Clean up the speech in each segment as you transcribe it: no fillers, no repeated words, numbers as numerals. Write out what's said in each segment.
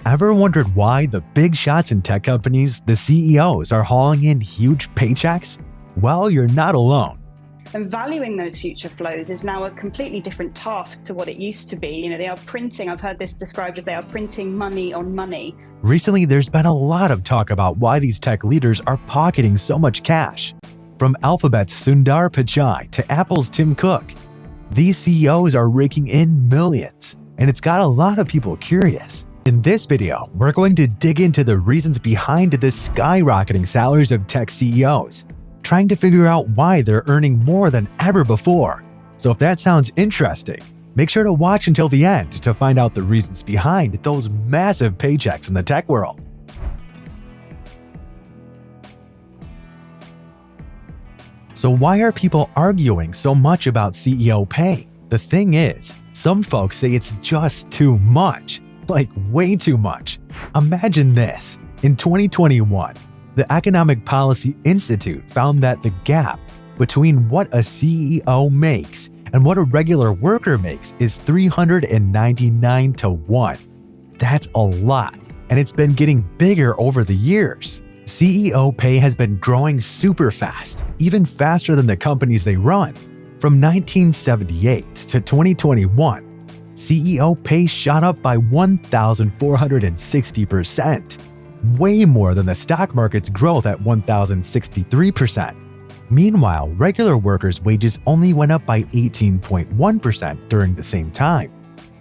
Ever wondered why the big shots in tech companies, the CEOs, are hauling in huge paychecks? Well, you're not alone. And valuing those future flows is now a completely different task to what it used to be. They are printing, I've heard this described as they are printing money on money. Recently, there's been a lot of talk about why these tech leaders are pocketing so much cash. From Alphabet's Sundar Pichai to Apple's Tim Cook, these CEOs are raking in millions, and it's got a lot of people curious. In this video, we're going to dig into the reasons behind the skyrocketing salaries of tech CEOs, trying to figure out why they're earning more than ever before. So if that sounds interesting, make sure to watch until the end to find out the reasons behind those massive paychecks in the tech world. So why are people arguing so much about CEO pay? The thing is, some folks say it's just too much, like way too much. Imagine this. In 2021, the Economic Policy Institute found that the gap between what a CEO makes and what a regular worker makes is 399 to 1. That's a lot, and it's been getting bigger over the years. CEO pay has been growing super fast, even faster than the companies they run. From 1978 to 2021, CEO pay shot up by 1,460%, way more than the stock market's growth at 1,063%. Meanwhile, regular workers' wages only went up by 18.1% during the same time.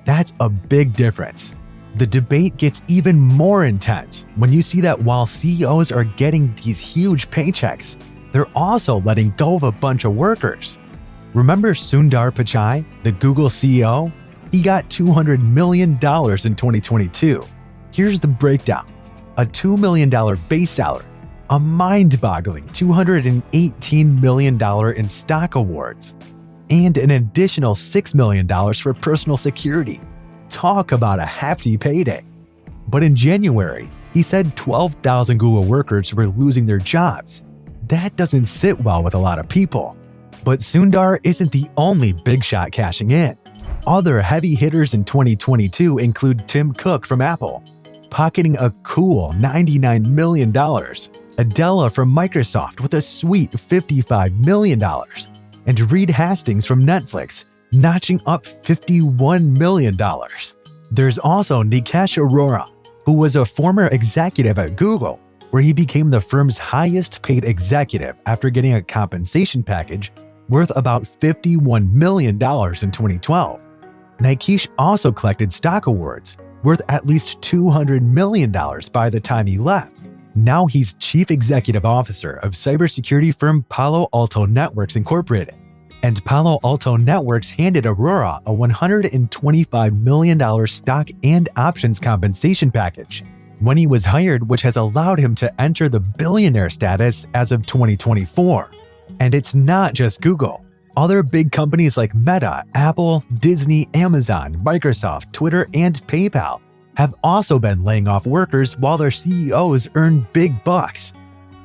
That's a big difference. The debate gets even more intense when you see that while CEOs are getting these huge paychecks, they're also letting go of a bunch of workers. Remember Sundar Pichai, the Google CEO? He got $200 million in 2022. Here's the breakdown. A $2 million base salary, a mind-boggling $218 million in stock awards, and an additional $6 million for personal security. Talk about a hefty payday. But in January, he said 12,000 Google workers were losing their jobs. That doesn't sit well with a lot of people. But Sundar isn't the only big shot cashing in. Other heavy hitters in 2022 include Tim Cook from Apple, pocketing a cool $99 million, Adela from Microsoft with a sweet $55 million, and Reed Hastings from Netflix, notching up $51 million. There's also Nikesh Arora, who was a former executive at Google, where he became the firm's highest paid executive after getting a compensation package worth about $51 million in 2012. Nikesh also collected stock awards worth at least $200 million by the time he left. Now he's chief executive officer of cybersecurity firm Palo Alto Networks Incorporated. And Palo Alto Networks handed Arora a $125 million stock and options compensation package when he was hired, which has allowed him to enter the billionaire status as of 2024. And it's not just Google. Other big companies like Meta, Apple, Disney, Amazon, Microsoft, Twitter, and PayPal have also been laying off workers while their CEOs earn big bucks.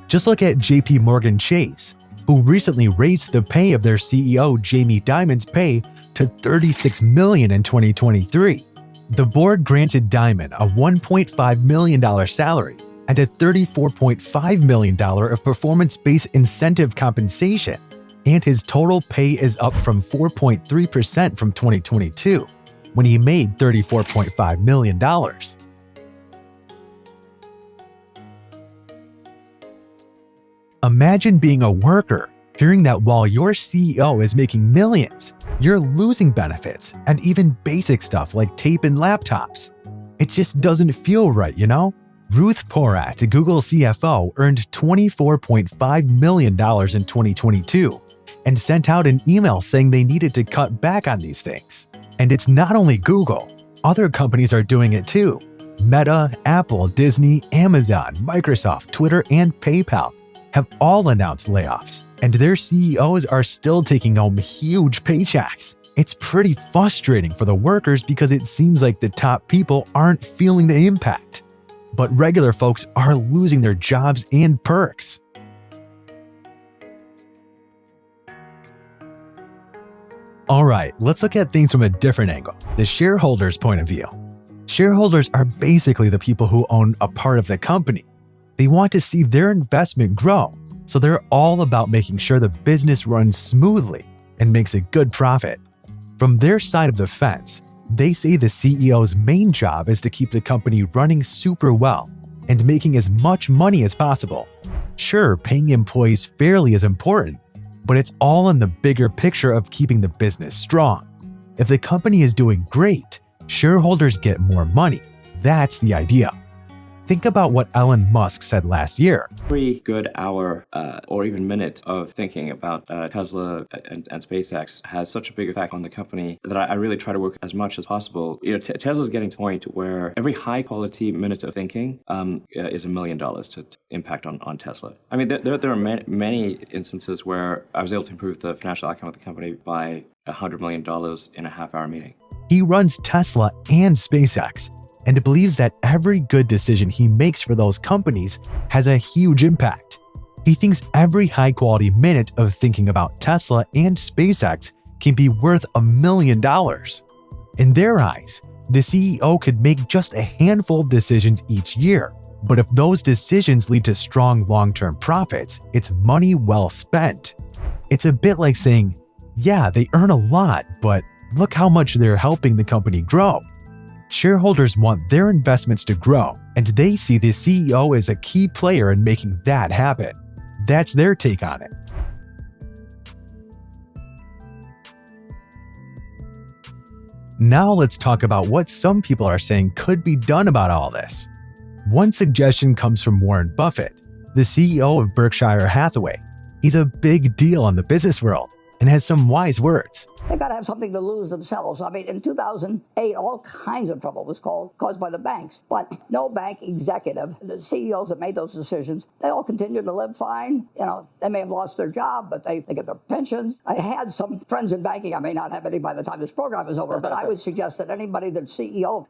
Just look at JP Morgan Chase, who recently raised the pay of their CEO Jamie Dimon's pay to $36 million in 2023. The board granted Dimon a $1.5 million salary and a $34.5 million of performance-based incentive compensation, and his total pay is up from 4.3% from 2022, when he made $34.5 million. Imagine being a worker, hearing that while your CEO is making millions, you're losing benefits and even basic stuff like tape and laptops. It just doesn't feel right, you know? Ruth Porat, Google CFO, earned $24.5 million in 2022 and sent out an email saying they needed to cut back on these things. And it's not only Google. Other companies are doing it too. Meta, Apple, Disney, Amazon, Microsoft, Twitter, and PayPal have all announced layoffs, and their CEOs are still taking home huge paychecks. It's pretty frustrating for the workers because it seems like the top people aren't feeling the impact, but regular folks are losing their jobs and perks. Alright, let's look at things from a different angle, the shareholders' point of view. Shareholders are basically the people who own a part of the company. They want to see their investment grow, so they're all about making sure the business runs smoothly and makes a good profit. From their side of the fence, they say the CEO's main job is to keep the company running super well and making as much money as possible. Sure, paying employees fairly is important, but it's all in the bigger picture of keeping the business strong. If the company is doing great, shareholders get more money. That's the idea. Think about what Elon Musk said last year. Every good hour or even minute of thinking about Tesla and SpaceX has such a big effect on the company that I really try to work as much as possible. Tesla's getting to the point where every high-quality minute of thinking is $1 million to impact on Tesla. I mean, there are many instances where I was able to improve the financial outcome of the company by $100 million in a half-hour meeting. He runs Tesla and SpaceX, and believes that every good decision he makes for those companies has a huge impact. He thinks every high-quality minute of thinking about Tesla and SpaceX can be worth $1 million. In their eyes, the CEO could make just a handful of decisions each year, but if those decisions lead to strong long-term profits, it's money well spent. It's a bit like saying, yeah, they earn a lot, but look how much they're helping the company grow. Shareholders want their investments to grow, and they see the CEO as a key player in making that happen. That's their take on it. Now let's talk about what some people are saying could be done about all this. One suggestion comes from Warren Buffett, the CEO of Berkshire Hathaway. He's a big deal in the business world and has some wise words. They've got to have something to lose themselves. I mean, in 2008, all kinds of trouble was caused by the banks. But no bank executive, the CEOs that made those decisions, they all continue to live fine. You know, they may have lost their job, but they get their pensions. I had some friends in banking. I may not have any by the time this program is over, but I would suggest that anybody that's CEO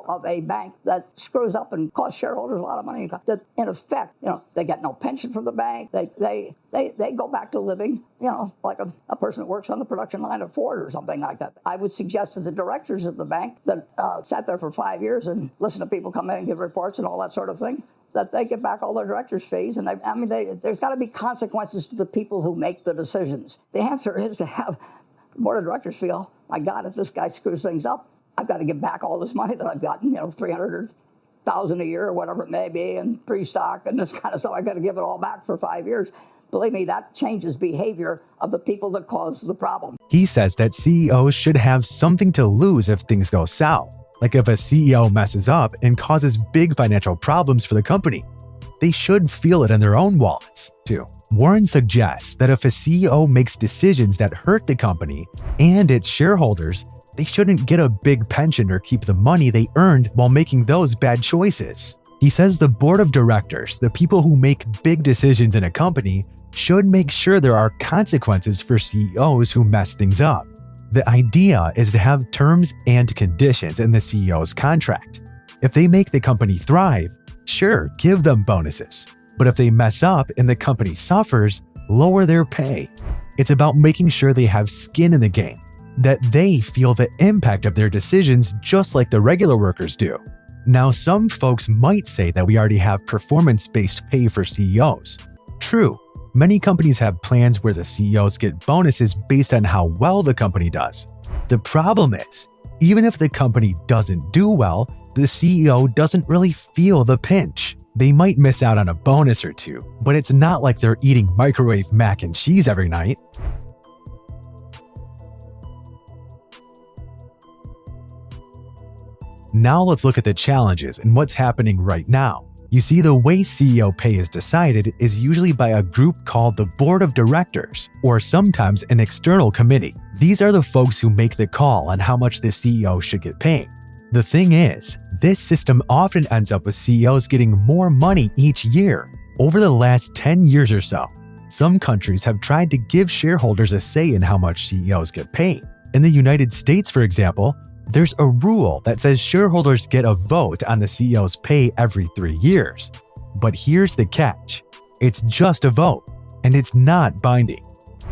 of a bank that screws up and costs shareholders a lot of money, that in effect, you know, they get no pension from the bank. They go back to living, you know, like a person that works on the production line at Ford or something like that. I would suggest that the directors of the bank that sat there for 5 years and listened to people come in and give reports and all that sort of thing, that they get back all their directors' fees. And there's got to be consequences to the people who make the decisions. The answer is to have the board of directors feel, my God, if this guy screws things up, I've got to give back all this money that I've gotten, you know, $300,000 a year or whatever it may be, and pre-stock and this kind of stuff. I've got to give it all back for 5 years. Believe me, that changes behavior of the people that caused the problem. He says that CEOs should have something to lose if things go south. Like if a CEO messes up and causes big financial problems for the company, they should feel it in their own wallets, too. Warren suggests that if a CEO makes decisions that hurt the company and its shareholders, they shouldn't get a big pension or keep the money they earned while making those bad choices. He says the board of directors, the people who make big decisions in a company, should make sure there are consequences for CEOs who mess things up. The idea is to have terms and conditions in the CEO's contract. If they make the company thrive, sure, give them bonuses. But if they mess up and the company suffers, lower their pay. It's about making sure they have skin in the game, that they feel the impact of their decisions just like the regular workers do. Now, some folks might say that we already have performance-based pay for CEOs. True. Many companies have plans where the CEOs get bonuses based on how well the company does. The problem is, even if the company doesn't do well, the CEO doesn't really feel the pinch. They might miss out on a bonus or two, but it's not like they're eating microwave mac and cheese every night. Now let's look at the challenges and what's happening right now. You see, the way CEO pay is decided is usually by a group called the Board of Directors, or sometimes an external committee. These are the folks who make the call on how much the CEO should get paid. The thing is, this system often ends up with CEOs getting more money each year. Over the last 10 years or so, some countries have tried to give shareholders a say in how much CEOs get paid. In the United States, for example, there's a rule that says shareholders get a vote on the CEO's pay every 3 years. But here's the catch. It's just a vote, and it's not binding,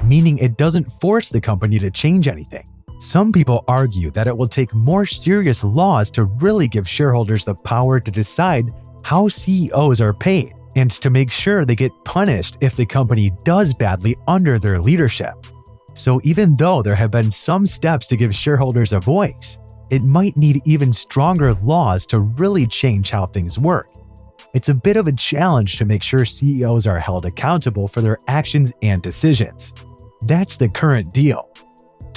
meaning it doesn't force the company to change anything. Some people argue that it will take more serious laws to really give shareholders the power to decide how CEOs are paid and to make sure they get punished if the company does badly under their leadership. So even though there have been some steps to give shareholders a voice, it might need even stronger laws to really change how things work. It's a bit of a challenge to make sure CEOs are held accountable for their actions and decisions. That's the current deal.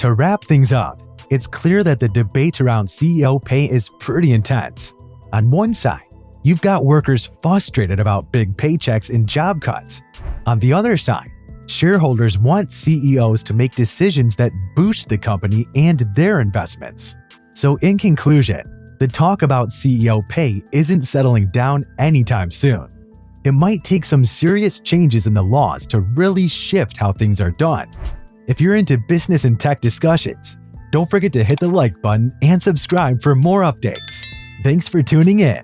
To wrap things up, it's clear that the debate around CEO pay is pretty intense. On one side, you've got workers frustrated about big paychecks and job cuts. On the other side, shareholders want CEOs to make decisions that boost the company and their investments. So in conclusion, the talk about CEO pay isn't settling down anytime soon. It might take some serious changes in the laws to really shift how things are done. If you're into business and tech discussions, don't forget to hit the like button and subscribe for more updates. Thanks for tuning in.